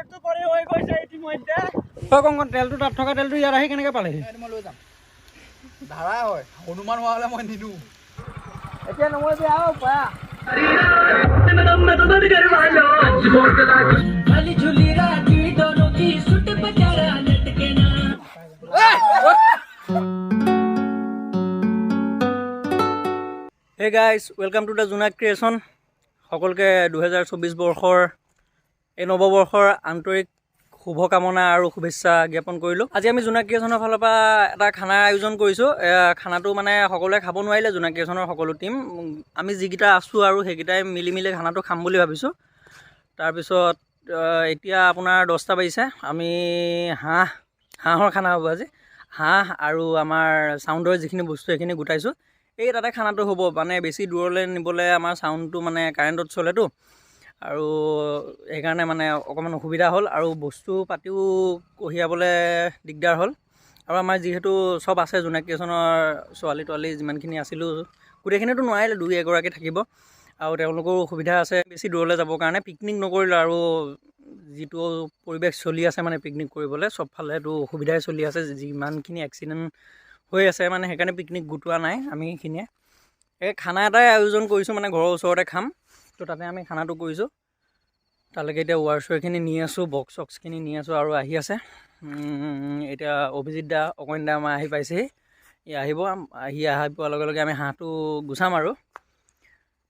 বজাৰটো কৰি হৈ গৈছে ইতিমধ্যে তই কংকন তেলটো তাত থকা তেলটো ইয়াত আহি কেনেকৈ পালেহি মই লৈ যাম ধাৰা হয় হনুমান হোৱা হ'লে মই নিদো এতিয়া নমৰিবি আও পা Hey guys, welcome to the Junak Creation. সকলকে 2024 বৰ্ষৰ এই নৱবৰ্ষৰ আন্তৰিক শুভকামনা আৰু শুভেচ্ছা জ্ঞাপন কৰিলোঁ। আজি আমি জোনাক ক্ৰিয়েশ্যনৰ ফালৰ পৰা এটা খানাৰ আয়োজন কৰিছোঁ। খানাটো মানে সকলোৱে খাব নোৱাৰিলে, জোনাক ক্ৰিয়েশ্যনৰ সকলো টীম আমি যিকেইটা আছোঁ আৰু সেইকেইটাই মিলি খানাটো খাম বুলি ভাবিছোঁ। তাৰপিছত এতিয়া আপোনাৰ 10টা বাজিছে। আমি হাঁহৰ খানা হ'ব আজি। হাঁহ আৰু আমাৰ চাউণ্ডৰ যিখিনি বস্তু সেইখিনি গোটাইছোঁ। এই তাতে খানাটো হ'ব, মানে বেছি দূৰলৈ নিবলৈ আমাৰ চাউণ্ডটো মানে কাৰেণ্টত চলেতো, আৰু সেইকাৰণে মানে অকণমান অসুবিধা হ'ল আৰু বস্তু পাতিও কঢ়িয়াবলৈ দিগদাৰ হ'ল। আৰু আমাৰ যিহেতু চব আছে জোনাক ক্ৰিয়েশ্যনৰ ছোৱালী তোৱালী যিমানখিনি আছিলোঁ গোটেইখিনিতো নোৱাৰিলে, 2-1গৰাকী থাকিব আৰু তেওঁলোকৰো অসুবিধা আছে বেছি দূৰলৈ যাবৰ কাৰণে। পিকনিক নকৰিলোঁ আৰু যিটো পৰিৱেশ চলি আছে মানে পিকনিক কৰিবলৈ চবফালেতো অসুবিধাই চলি আছে, যিমানখিনি এক্সিডেণ্ট হৈ আছে মানে সেইকাৰণে পিকনিক গোটোৱা নাই আমি এইখিনিয়ে। এই খানা এটাই আয়োজন কৰিছোঁ, মানে ঘৰৰ ওচৰতে খাম, তো তাতে আমি খানাটো কৰিছোঁ। তালৈকে এতিয়া ৱাৰছৰখিনি নি আছোঁ, বক্স চক্সখিনি নি আছোঁ আৰু আহি আছে। এতিয়া অভিজিত দা অকণ দা আমাৰ আহি পাইছেহি, আহিব। আহি পোৱাৰ লগে লগে আমি হাঁহটো গুচাম আৰু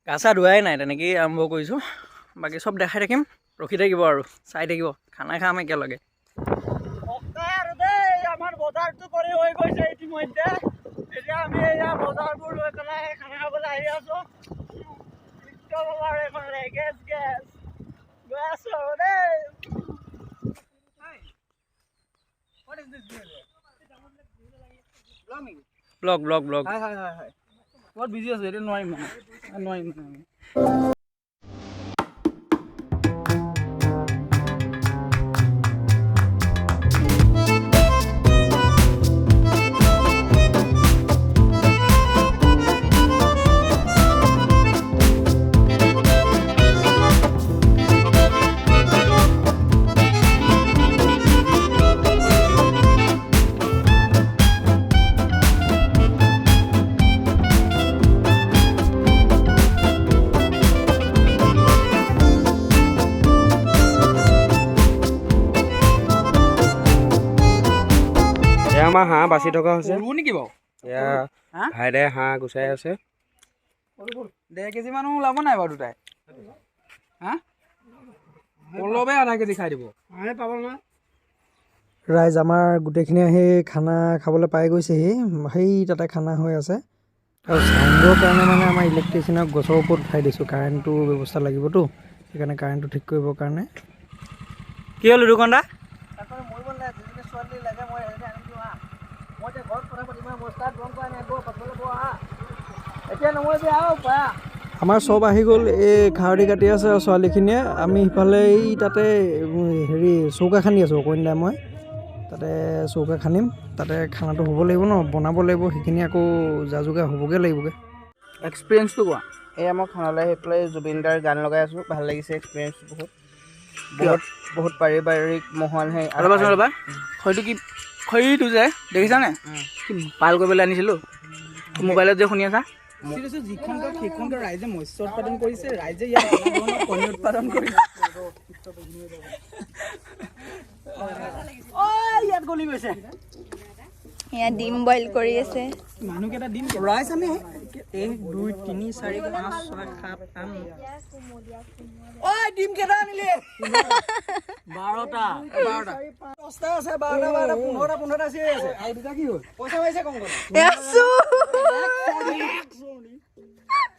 গা চা ধোৱাই নাই, তেনেকৈয়ে আৰম্ভ কৰিছোঁ। বাকী চব দেখাই থাকিম, ৰখি থাকিব আৰু চাই থাকিব, খানা খাম একেলগে। আমাৰ বজাৰটো কৰি হৈ গৈছে ইতিমধ্যে। এতিয়া আমি এয়া বজাৰবোৰ লৈ পেলাই খানা খাবলৈ আহি আছোঁ। গেছ গৈ আছোঁ আৰু দেই। ব্লগ বহুত বিজি আছোঁ, এতিয়া নোৱাৰিম আমি। আমাৰ হাঁহ বাচি থকা হৈছে নেকি বাৰু? এয়া ভাইদে হাঁহ গুচাই আছে। 1.5 কেজি মানুহ ওলাব নাই বাৰু দুটাই? অলপে আধা কেজি খাই দিব পাব নহয়। ৰাইজ আমাৰ গোটেইখিনি আহি খানা খাবলৈ পাই গৈছেহি। সেই তাতে খানা হৈ আছে আৰু চাউণ্ডৰ কাৰণে মানে আমাৰ ইলেক্ট্ৰিচিয়ানক গছৰ ওপৰত উঠাই দিছোঁ, কাৰেণ্টটোৰ ব্যৱস্থা লাগিবতো, সেইকাৰণে কাৰেণ্টটো ঠিক কৰিবৰ কাৰণে। কি হ'ল দুকন্দা? আমাৰ চব আহি গ'ল, এই খাৰদি কাটি আছে আৰু ছোৱালীখিনিয়ে। আমি সিফালে এই তাতে চৌকা খান্দি আছোঁ, অকণিন্দা মই তাতে চৌকা খান্দিম। তাতে খানাটো হ'ব লাগিব ন, বনাব লাগিব, সেইখিনি আকৌ যা যোগাৰ হ'বগৈ লাগিবগৈ। এক্সপিৰিয়েঞ্চটো কোৱা। এয়া মই খানালৈ আহি পেলাই জুবিন দাৰ গান লগাই আছোঁ, ভাল লাগিছে এক্সপিৰিয়েঞ্চটো বহুত পাৰিবাৰিক মহান। ৰ'বা হয়তো কি খৰিটো যে দেখিছানে, কি পাল কৰিবলৈ আনিছিলোঁ মোবাইলত যে শুনি আছা। যিখন সেইখন ৰাইজে মৎস্য উৎপাদন কৰিছে, ৰাইজে ইয়াত কণী উৎপাদন কৰিছে। ইয়াত গলি গৈছে, ইয়াত ডিম বইল কৰি আছে। মানুহকেইটা ডিম ৰাইজ আমি 1 2 3 4 5 6 7 8 ডিম কেইটা আনিলি? 12টা 10টা আছে, 12টা 15টা আছে। আৰু দুটা কি হ'ল? পইচা পাইছে কম কম আছো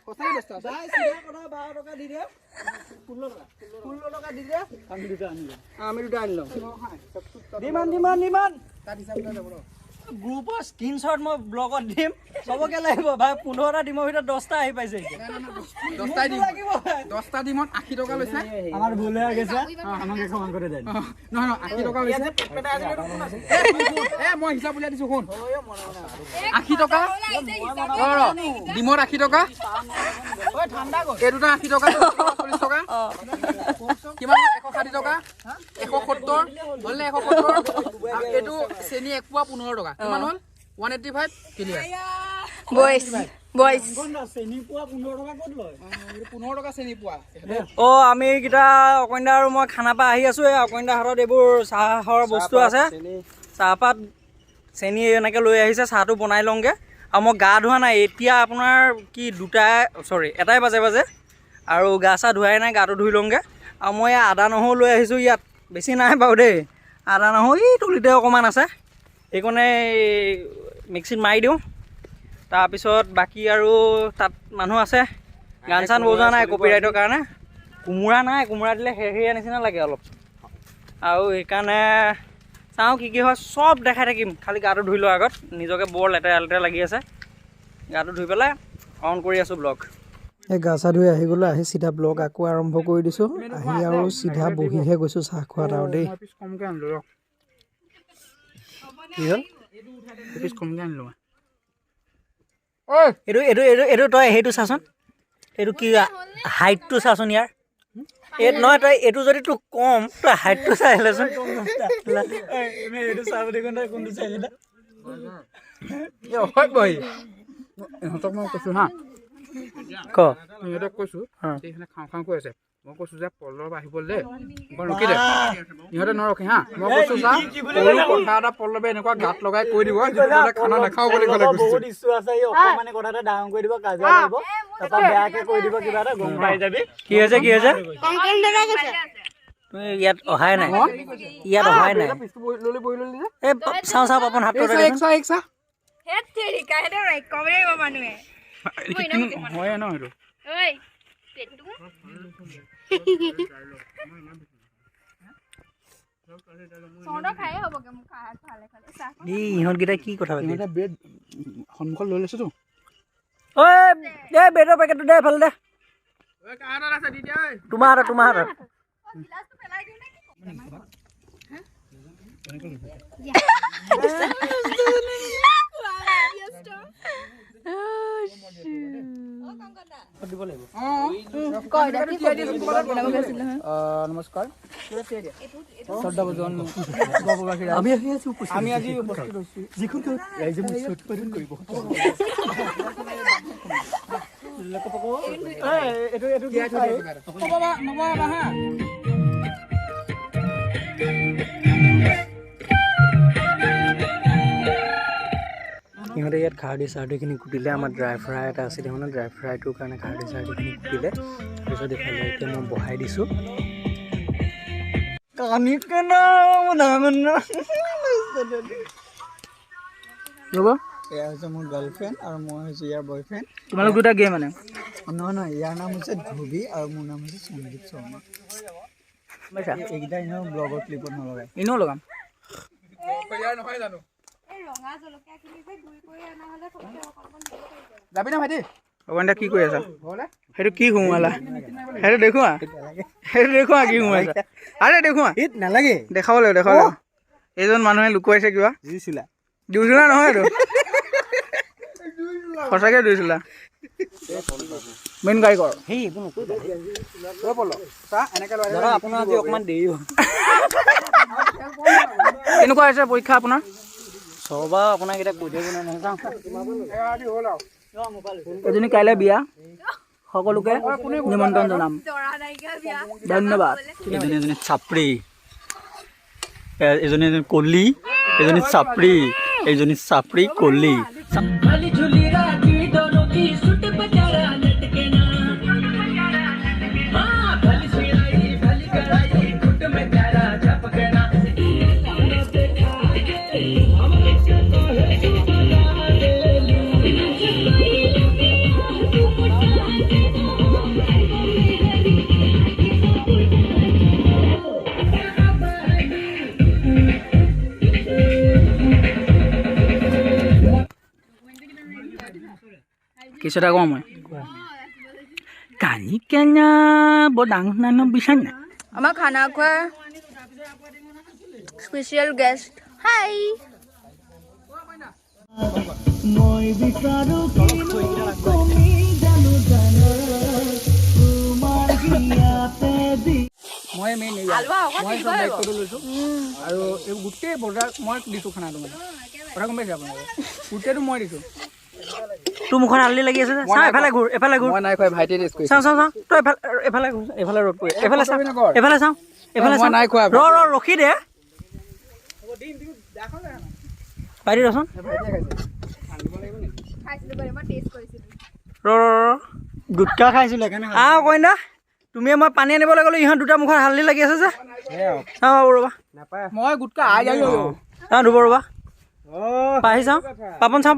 কথাই বস্তা 12 টকা দি দে, 16 টকা দি দে। আমি দুটা আনিলোঁ। ডিমান তাত হিচাপ কৰি যাব। গ্ৰুপৰ স্ক্ৰীনশ্বট মই ব্লগত দিম, চবকে লাগিব ভাই। 15টা ডিমৰ ভিতৰত 10টা আহি পাইছে। 10টা ডিমত 80 টকা লৈছে। আমাৰ ভুল হৈ গৈছে, আমাক একো মাংস দে। নহয় 80 টকা লৈছে। মই হিচাপ উলিয়াই দিছোঁ শুন। 80 টকা ডিমত 80 টকা, এই দুটা 80 টকা, 40 টকা। অঁ কিমান 160 টকা 170 হ'ল নে 170 এইটো চেনি 1 পোৱা 15 টকা কিমান হ'ল 185 ক্লিয়াৰ বইজ বইজ চেনি পোৱা 15 টকা ক'ত লয় 15 টকা চেনি পোৱা অঁ আমি এইকেইটা অকণিদা আৰু মই খানা পৰা আহি আছোঁ এই অকণিদা হাতত এইবোৰ চাহৰ বস্তু আছে চাহপাত চেনি এনেকৈ লৈ আহিছে চাহটো বনাই লওঁগৈ আৰু মই গা ধোৱা নাই এতিয়া আপোনাৰ কি এটাই বাজে আৰু গা চা ধোৱাই নাই গাটো ধুই লওঁগৈ আৰু মই আদা নহৰু লৈ আহিছোঁ ইয়াত বেছি নাই বাৰু দেই আদা নহৰু এই তুলিতে অকণমান আছে সেইকাৰণে মিক্সিত মাৰি দিওঁ তাৰপিছত বাকী আৰু তাত মানুহ আছে গান চান বজোৱা নাই কপিৰাইটৰ কাৰণে কোমোৰা নাই কোমোৰা দিলে হেৰিয়া নিচিনা লাগে অলপ আৰু সেইকাৰণে চাওঁ কি হয় চব দেখাই থাকিম খালি গাটো ধুই লোৱাৰ আগত নিজকে বৰ লেতেৰা লাগি আছে গাটো ধুই পেলাই অন কৰি আছোঁ ব্লগ এই গা চা ধুই আহি গ'লোঁ আহি চিধা ব্লগ আকৌ আৰম্ভ কৰি দিছোঁ আহি আৰু চিধা বহিহে গৈছোঁ চাহ খোৱাত আৰু দেই কমকৈ আনিলোঁ কি হ'ল পিছ কমকৈ আনিলোঁ এইটো তই সেইটো চাচোন এইটো কি হাইটটো চাচোন ইয়াৰ এই নহয় তই এইটো যদি তোক কম তই হাইটটো চাই আহিলেচোন এইটো চাব কোনটো চাইছিল ইহঁতক মই কৈছোঁ হা ক ইহঁতক কৈছোঁ এইখানে খাওঁ কৈ আছে মই কৈছোঁ যে পল্লৱ আহিবলৈ মই ৰখি দে ইহঁতে নৰখে হা মই কৈছোঁ চা সৰু কথা এটা পল্লৱে এনেকুৱা গাত লগাই কৈ দিব খানা নাখাওঁ বুলি ক'লে বহুত ইচ্ছু আছে এই অকণমানি কথা এটা ডাঙৰ কৰি দিব কাজিয়া লাগিব তাৰপৰা বেয়াকৈ কৈ দিব কিবা এটা গম পাই যাবি কি হৈছে তুমি ইয়াত অহাই নাই এই চাওঁ পাপন হাতটো হয় ন সেইটো ইহঁতকেইটা কি কথা পাতি ব্ৰেড সন্মুখত লৈ লৈছোতো ঐ এই ব্ৰেডৰ পেকেটটো দে এইফালে দে তোমাৰ হাতত নমস্কাৰ আমি আজি উপস্থিত হৈছোঁ যিখন ৰাইজে উৎপাদন কৰিব সিহঁতে ইয়াত খাৰদি চাৰদিখিনি কুটিলে আমাৰ ড্ৰাই ফ্ৰাই এটা আছিলে মানে ড্ৰাই ফ্ৰাইটোৰ কাৰণে খাৰদি চাৰদিখিনি কুটিলে তাৰপিছত এইফালে এতিয়া মই বহাই দিছোঁ ৰ'ব এয়া হৈছে মোৰ গাৰ্লফ্ৰেণ্ড আৰু মই হৈছোঁ ইয়াৰ বয়ফ্ৰেণ্ড তোমালোক দুটা গে মানে নহয় ইয়াৰ নাম হৈছে ধ্ৰুৱী আৰু মোৰ নাম হৈছে সঞ্জীৱ শৰ্মা এইকেইটা এনেও ব্লগৰ ক্লিপত নলগায় এনেও লগাম যাবি না ভাইটি অকণমান কি কৰি আছা সেইটো কি সোমোৱালা সেইটো দেখুৱা কি সোমাইছা আৰে দেখুৱা নালাগে দেখাব লাগিব এইজন মানুহে লুকুৱাইছে কিবা দিছিলা নহয় এইটো সঁচাকৈ দিছিলা মেইন গায়কৰ আপোনাৰ আজি অকণমান দেৰি হ'ল কেনেকুৱা হৈছে পৰীক্ষা আপোনাৰ চবা আপোনাক এতিয়া কৈ দিব নহয় যাওঁ এজনী কাইলৈ বিয়া সকলোকে নিমন্ত্ৰণ জনাম ধন্যবাদ এজনী চাপৰি এজনী কলি এজনী চাপৰি কলি কিছু এটা কওঁ মই কালি কেনা বৰ ডাঙৰ ডাঙৰ বিচাৰ নাই আমাৰ খানা খোৱা স্পেচিয়েল গেষ্ট হাই মই বিচাৰো মই মেইন মই চব দায়িত্বটো লৈছোঁ আৰু এই গোটেই বজাৰ মই দিছোঁ খানাটো মানে কথা গম পাইছে আপোনালোকে গোটেইটো মই দিছোঁ তোৰ মুখত আললি লাগি আছে যে চা এফালে ঘূৰ মই নাই খোৱা ভাইটিয়ে টেষ্ট কৰিছে চাওঁ তই এফালে ঘূৰ এফালে ৰ'দ পৰি এফালে চাওঁ এফালে মই নাই খোৱা ৰখি দে পাৰি ৰচোন গুটকা খাইছিলোঁ সেইকাৰণে কইনা তুমি মই পানী আনিবলৈ গ'লো ইহঁত দুটা মুখত হালধি লাগি আছে যে চাওঁ বাবু ৰ'বা মই গোটকা আই যাই চাওঁ ধুব ৰ'বা পাহি চাওঁ পাপন চাওঁ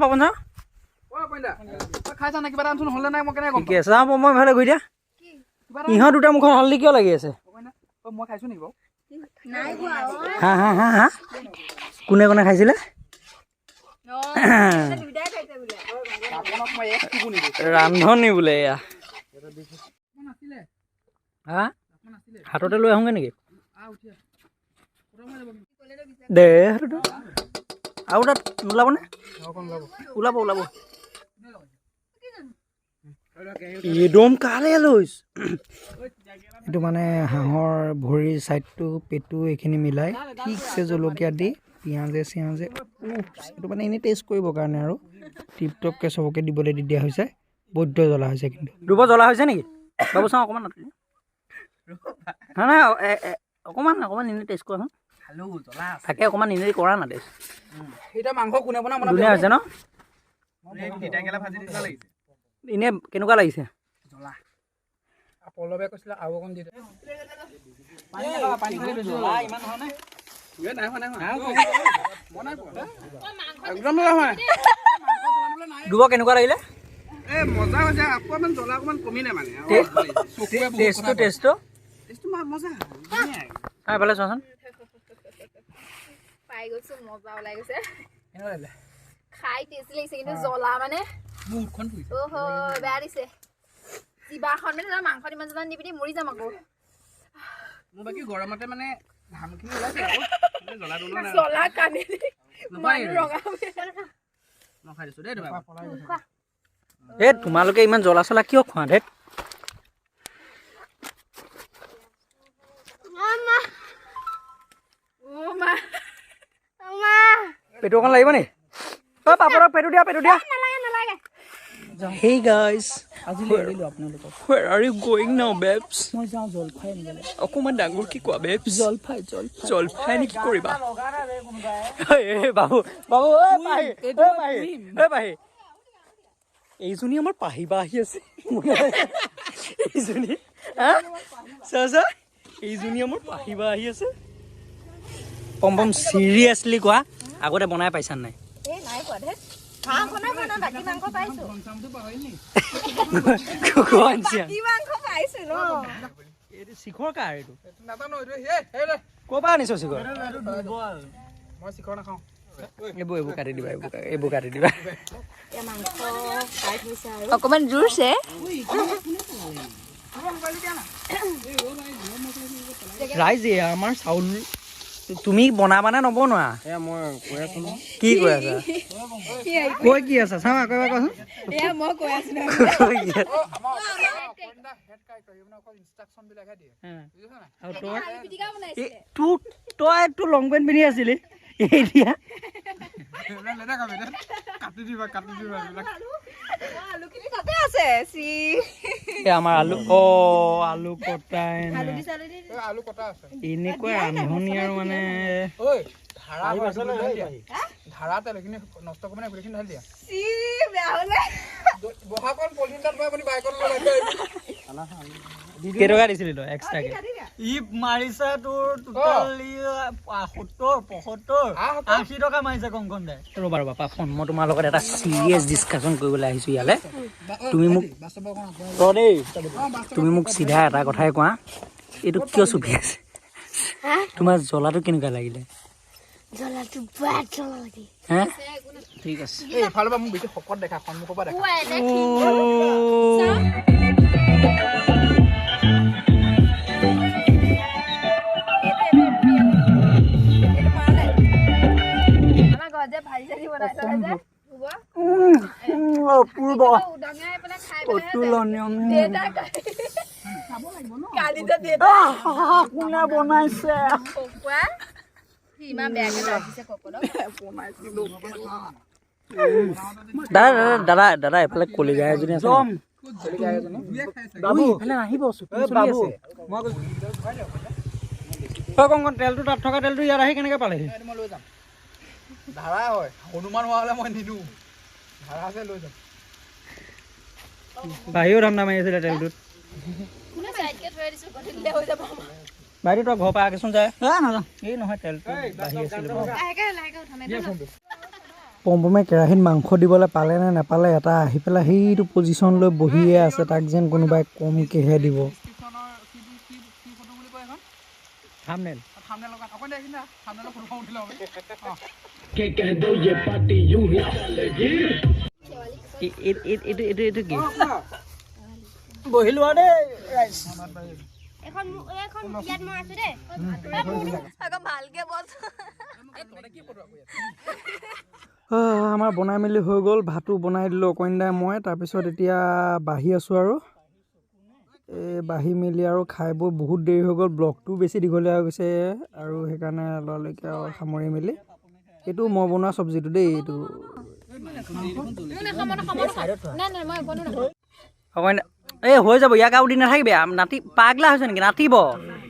খাইছা না কিবা এটা আনচোন হ'লে নাই মই কেনেকৈ গম ঠিকে আছে চাওঁ মই এফালে গৈ দিয়া ইহঁত দুটা মুখত হালধি কিয় লাগি আছে মই খাইছোঁ নেকি বাৰু হা কোনে খাইছিলে ৰান্ধনি বোলে এয়া হা হাততে লৈ আহোঁগৈ নেকি দে আৰু তাত নোলাবনে ওলাব একদম কালে লৈছ এইটো মানে হাঁহৰ ভৰিৰ ছাইডটো পেটটো এইখিনি মিলাই ঠিকছে জলকীয়া দি পিঁয়াজে চিয়াজে এইটো মানে এনেই টেষ্ট কৰিবৰ কাৰণে আৰু টিপ টপকৈ চবকে দিবলৈ দি দিয়া হৈছে বৈদ্য জ্বলা হৈছে কিন্তু দুব জ্বলা হৈছে নেকি বাবু চাওঁ অকণমান নাই অকণমান এনেই টেষ্ট কৰাচোন তাকে অকণমান এনেই কৰা না টেষ্ট এতিয়া মাংস কোনে বনাব ধুনীয়া হৈছে ন এনেই কেনেকুৱা লাগিছে পল্লৱে কৈছিলে আৰু অকণ দি দুব কেনেকুৱা লাগিলে মজা হৈছে অকণমান জ্বলা অকণমান কমিলে মানে টেষ্টটো মজা এফালে চোৱাচোন পাই গৈছো মজা ওলাই গৈছে খাই টেষ্টি লাগিছে কিন্তু জ্বলা মানে ওহো বেয়া দিছে জিভাখন মানে মাংস ইমান জ্বলা নিপিনি মৰি যাম আকৌ মোৰ বাকী গৰমতে মানে ঘামখিনি ওলাইছে জ্বলা কানি ৰঙা মই খাই দিছোঁ দেই তোমাক তোমালোকে ইমান জ্বলা চলা কিয় খোৱা ধেত পেটু অকণ লাগিব নি পাপৰক পেটু দিয়া Hey guys, where are you going now, babes? মই যাওঁ জলফাই আনিবলৈ অকণমান ডাঙৰ কি কোৱা babes? জলফাই নে কি কৰিবা? বাবু পাহি এইজনী আমাৰ পাহি বা আহি আছে এইজনী চা এইজনী আমাৰ পাহি বা আহি আছে পম চিৰিয়াছলি কোৱা আগতে বনাই পাইছা নাই শিখৰ কাৰ এইটো ক'ৰ পৰা আনিছ শিখৰ মই চিখৰ নাখাওঁ এইবোৰ কাটি দিবা অকমান জোৰছে ৰাইজে আমাৰ চাউল তুমি বনাবানে নবনোৱা মই কৈ আছোঁ কি কৈ আছা কৈ কি আছা চাওঁ আকৌ এবাৰ কোৱাচোন তই তোৰ লং পেণ্ট পিন্ধি আছিলি এতিয়া আমাৰ আলু কটা এনেকুৱা ৰান্ধনি আৰু মানে ধাৰা তেল এইখিনি নষ্ট কৰিব নাই গোটেইখিনি ঢালি দিয়া বহাকন পলিথিন তাত আপুনি বাইকত কেইটকা দিছিলি তই এক্সট্ৰাকে ই মাৰিছে তোৰ টোটেলি 70-75-80 টকা মাৰিছে কংকন দাই ৰ'বা পাপন মই তোমাৰ লগত এটা চিৰিয়াছ ডিছকাশ্যন কৰিবলৈ আহিছোঁ ইয়ালৈ তুমি মোক চিধা এটা কথাই কোৱা এইটো কিয় চুপি আছে তোমাৰ জ্বলাটো কেনেকুৱা লাগিলে হে ঠিক আছে এইফালৰ পৰা মোক বেছি শকত দেখা সন্মুখৰ পৰা দেখা অতুলনীয় গালি যে দিয়ে কোনে বনাইছে কোৱা সি ইমান বেয়াকে ৰাখিছে ককলক দাদা এফালে কলিগা এজনী আছে বাবু এফালে আহিব বাবু কংকন তেলটো তাত থকা তেলটো ইয়াত আহি কেনেকৈ পালেহি মই লৈ যাম ধাৰা হয় হনুমান হোৱা হ'লে মই নিদিওঁ ধাৰা আছে লৈ যাম বাহিৰেও ধান্দা মাৰি আছিলে তেলটোত কোনে সাইডকে থৈ দিছো গধূলি হৈ যাব বাইদেউ তই ঘৰৰ পৰা আগেচোন যায় নাযাওঁ এই নহয় তেলটো বাঢ়ি আছিলে লাহেকে উঠামে পম্পমে কেৰাহীত মাংস দিবলৈ পালে নে নাপালে এটা আহি পেলাই সেইটো পজিশ্যন লৈ বহিয়ে আছে তাক যেন কোনোবাই কমকেহে দিব থাম্বনেল এইটো কি বহি লোৱা দেই এখন ইয়াত মই আছো দেই আকৌ ভালকে বস আমাৰ বনাই মেলি হৈ গ'ল ভাতো বনাই দিলোঁ অকণিদাই মই তাৰপিছত এতিয়া বাঢ়ি আছোঁ আৰু এই বাঢ়ি মেলি আৰু খাই বৈ বহুত দেৰি হৈ গ'ল ব্লগটোও বেছি দীঘলীয়া হৈ গৈছে আৰু সেইকাৰণে লৰালৰিকৈ আৰু সামৰি মেলি এইটো মই বনোৱা চব্জিটো দেই এইটো অকণিদা এই হৈ যাব ইয়াক আৰু দি নাথাকিবি নাতি পাগলা হৈছে নেকি নাতিব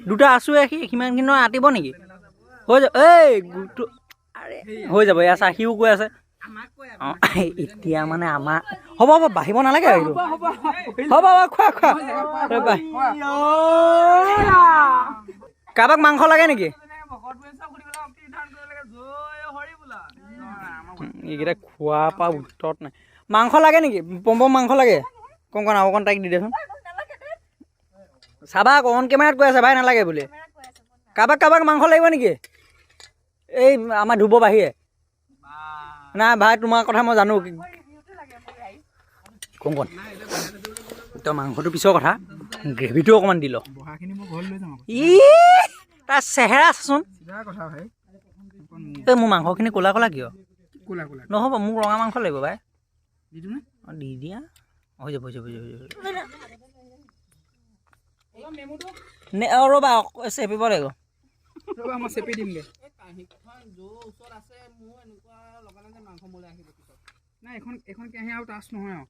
দুটা আছোঁৱে সিমানখিনি নাতিব নেকি হৈ যাব এই গোটটো আৰে হৈ যাব এয়া চাহিও কৈ আছে অঁ এতিয়া মানে আমাৰ হ'ব বাঢ়িব নালাগে এইটো হ'ব খোৱা কাৰোবাক মাংস লাগে নেকি এইকেইটা খোৱাৰ পৰা উত্তৰত নাই মাংস লাগে নেকি পম্পম মাংস লাগে কংকন আৰু অকণ তাইক দি দেচোন চাবা আকৌ অন কেমেৰাত কৈ আছে ভাই নালাগে বুলি কাৰোবাক মাংস লাগিব নেকি এই আমাৰ ধুব বাহিৰে নাই ভাই তোমাৰ কথা মই জানো কংকন তই মাংসটো পিছৰ কথা গ্ৰেভিটো অকণমান দি ল ই তাৰ চেহেৰা আছচোন তই মোৰ মাংসখিনি ক'লা ক'লা কিয় নহ'ব মোক ৰঙা মাংস লাগিব ভাই অঁ দি দিয়া হৈ যাব ৰ'বা চেপিব লাগিব মই চেপি দিমগৈ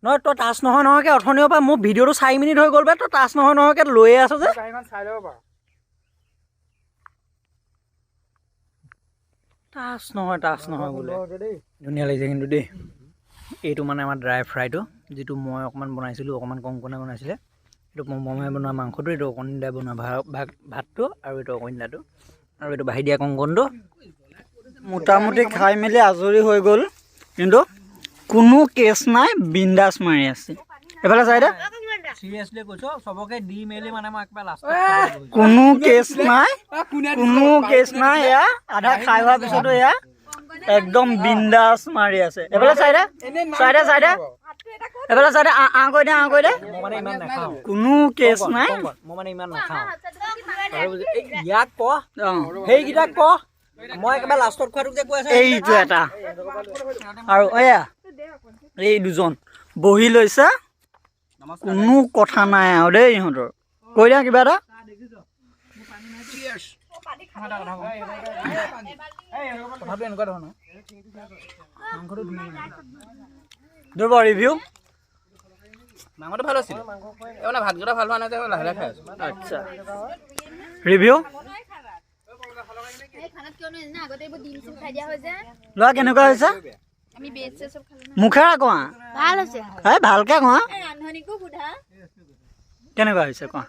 নহয় তই টাচ নহয়কে অথনিৰ পৰা মোৰ ভিডিঅ'টো 4 মিনিট হৈ গ'ল বে তই টাচ নহয়কে লৈয়ে আছ যে টাচ নহয় বোলে ধুনীয়া লাগিছে কিন্তু দেই এইটো মানে আমাৰ ড্ৰাই ফ্ৰাইটো যিটো মই অকণমান বনাইছিলোঁ অকণমান কংকনে বনাইছিলে এইটো পম্পমে বনোৱা মাংসটো এইটো অকণিদাই বনোৱা ভাতটো আৰু এইটো অকণিদাটো আৰু এইটো বাঢ়ি দিয়া কংকনটো মোটামুটি খাই মেলি আজৰি হৈ গ'ল কিন্তু কোনো কেছ নাই বিন্দাছ মাৰি আছে এইফালে চাই দে চিৰিয়াছলি কৈছোঁ চবকে দি মেলি মানে মই একেবাৰে লাষ্টত কোনো কেছ নাই এয়া আধা খাই হোৱাৰ পিছতো এয়া একদম বিন্দাছ মাৰি আছে এইফালে চাই দে এইফালে চাই দে আঁ কৈ দে মই মানে ইমান নাখাওঁ কোনো কেছ নাই মই মানে ইমান নাখাওঁ ইয়াক ক সেইকেইটাক ক মই একেবাৰে লাষ্টত খোৱাটোক যে কৈ আছে এইটো এটা আৰু এয়া এই দুজন বহি লৈছে কোনো কথা নাই আৰু দেই ইহঁতৰ কৈ দিয়া কিবা এটা কথাটো এনেকুৱা ধৰণৰ ৰিভিউ মাংসটো ভাল আছিল মানে ভাতকেইটা ভাল হোৱা নাই যে লাহে লাহে খাই আছোঁ আচ্ছা ৰিভিউ ল'ৰা কেনেকুৱা হৈছে মুখেৰে কোৱা ভালকে কোৱা কেনেকুৱা হৈছে কোৱা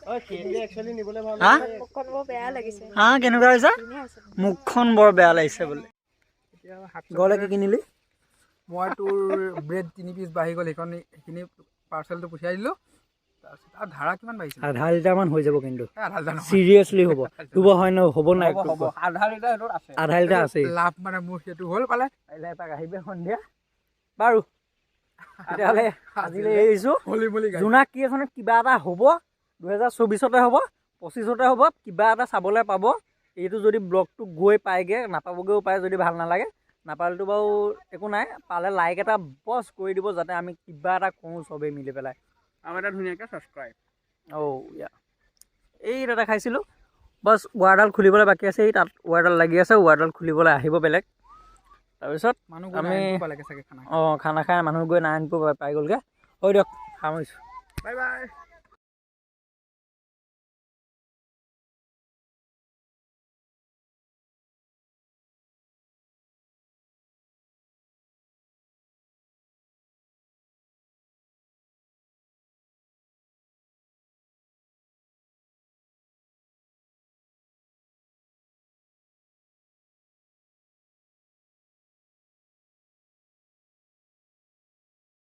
কেনেকুৱা হৈছে মুখখন বৰ বেয়া লাগিছে বোলে গ'লে কি কিনিলি মই তোৰ ব্ৰেড 3 পিচ বাঢ়ি গ'ল সেইখিনি পাৰ্চেলটো পঠিয়াই দিলোঁ তাৰপিছত আৰু ধাৰা কিমান বাঢ়িছে আধা লিটাৰমান হৈ যাব কিন্তু চিৰিয়াছলি হ'ব ধুব হয় ন হ'ব নাই আধা লিটাৰ আছে লাভ মানে মোৰ সেইটো হ'ল পালে এপাক আহিবি সন্ধিয়া বাৰু তেতিয়াহ'লে আজিলৈ এৰিছোঁ জোনাক কি এখনত কিবা এটা হ'ব 2024 হ'ব 25 হ'ব কিবা এটা চাবলৈ পাব এইটো যদি ব্লগটো গৈ পায়গৈ নাপাবগৈও পাৰে যদি ভাল নালাগে নাপালেতো বাৰু একো নাই পালে লাইক এটা বছ কৰি দিব যাতে আমি কিবা এটা কৰোঁ চবেই মিলি পেলাই আৰু এটা ধুনীয়াকৈ ছাবস্ক্ৰাইব ইয়া এই তাতে খাইছিলোঁ বাছ ৱাৰডাল খুলিবলৈ বাকী আছে এই তাত ৱাৰডাল লাগি আছে ৱাৰডাল খুলিবলৈ আহিব বেলেগ তাৰপিছত আমি খানা খাই মানুহ গৈ নাৰায়ণপুৰ পাই গ'লগৈ হয় দিয়ক সামৰিছোঁ বাই বাই